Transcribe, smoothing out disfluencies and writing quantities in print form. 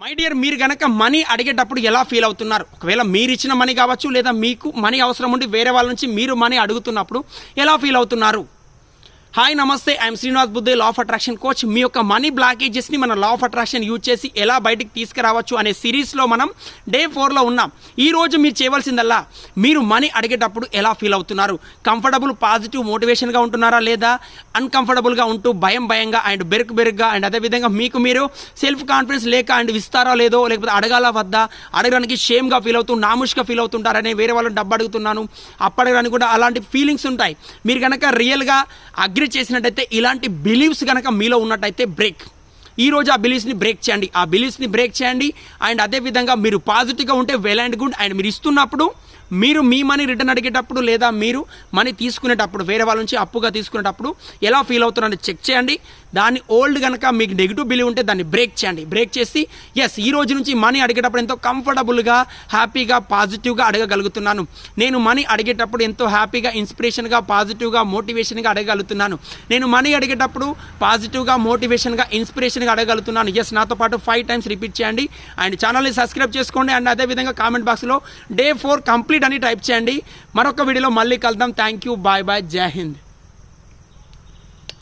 My dear, మీరు గనక money అడిగేటప్పుడు ఎలా ఫీల్ అవుతున్నారు? ఒకవేళ మీరు ఇచ్చిన మనీ కావచ్చు, లేదా మీకు మనీ అవసరం ఉండి వేరే వాళ్ళ నుంచి మీరు మనీ అడుగుతున్నప్పుడు ఎలా ఫీల్ అవుతున్నారు? హాయ్ నమస్తే, I'm Srinivas Buddhe, law of attraction coach. మీ యొక్క మనీ బ్లాకేజెస్ని మన లా ఆఫ్ అట్రాక్షన్ యూజ్ చేసి ఎలా బయటికి తీసుకురావచ్చు అనే సిరీస్లో మనం డే 4లో ఉన్నాం. ఈరోజు మీరు చేయవలసిందల్లా, మీరు మనీ అడిగేటప్పుడు ఎలా ఫీల్ అవుతున్నారు? కంఫర్టబుల్, పాజిటివ్, మోటివేషన్గా ఉంటున్నారా, లేదా అన్కంఫర్టబుల్గా ఉంటూ భయంగా అండ్ బెరుగ్గా అండ్ అదేవిధంగా మీకు మీరు సెల్ఫ్ కాన్ఫిడెన్స్ లేక అండ్ ఇస్తారో లేదో, లేకపోతే అడగాల వద్దా, అడగడానికి షేమ్గా ఫీల్ అవుతూ నాముష్గా ఫీల్ అవుతుంటారని వేరే వాళ్ళని డబ్బు అడుగుతున్నాను అప్పడగడానికి కూడా అలాంటి ఫీలింగ్స్ ఉంటాయి. మీరు కనుక రియల్గా అగ్రి చేసినట్టయితే, ఇలాంటి బిలీవ్స్ కనుక మీలో ఉన్నట్టయితే ఈరోజు ఆ బిలీవ్స్ని బ్రేక్ చేయండి. అండ్ అదేవిధంగా మీరు పాజిటివ్గా ఉంటే వెల్ అండ్ గుడ్. అండ్ మీరు ఇస్తున్నప్పుడు మీరు మీ మనీ రిటర్న్ అడిగేటప్పుడు, లేదా మీరు మనీ తీసుకునేటప్పుడు, వేరే వాళ్ళ నుంచి అప్పుగా తీసుకునేటప్పుడు ఎలా ఫీల్ అవుతున్నారని చెక్ చేయండి. దాన్ని ఓల్డ్ కనుక మీకు నెగిటివ్ బిలీవ్ ఉంటే దాన్ని బ్రేక్ చేసి ఈ రోజు నుంచి మనీ అడిగేటప్పుడు ఎంతో కంఫర్టబుల్గా, హ్యాపీగా, పాజిటివ్గా అడగగలుగుతున్నాను. నేను మనీ అడిగేటప్పుడు ఎంతో హ్యాపీగా, ఇన్స్పిరేషన్గా, పాజిటివ్గా, మోటివేషన్గా అడగగలుగుతున్నాను. నేను మనీ అడిగేటప్పుడు పాజిటివ్గా, మోటివేషన్గా, ఇన్స్పిరేషన్గా అడగగలుగుతున్నాను. నాతో పాటు 5 టైమ్స్ రిపీట్ చేయండి. అండ్ ఛానల్ని సబ్స్క్రైబ్ చేసుకోండి. అండ్ అదేవిధంగా కామెంట్ బాక్స్లో Day 4 కంప్లీట్ అని టైప్ చేయండి. మరొక వీడియోలో మళ్ళీ కలుద్దాం. థ్యాంక్ యూ, బాయ్, జై హింద్.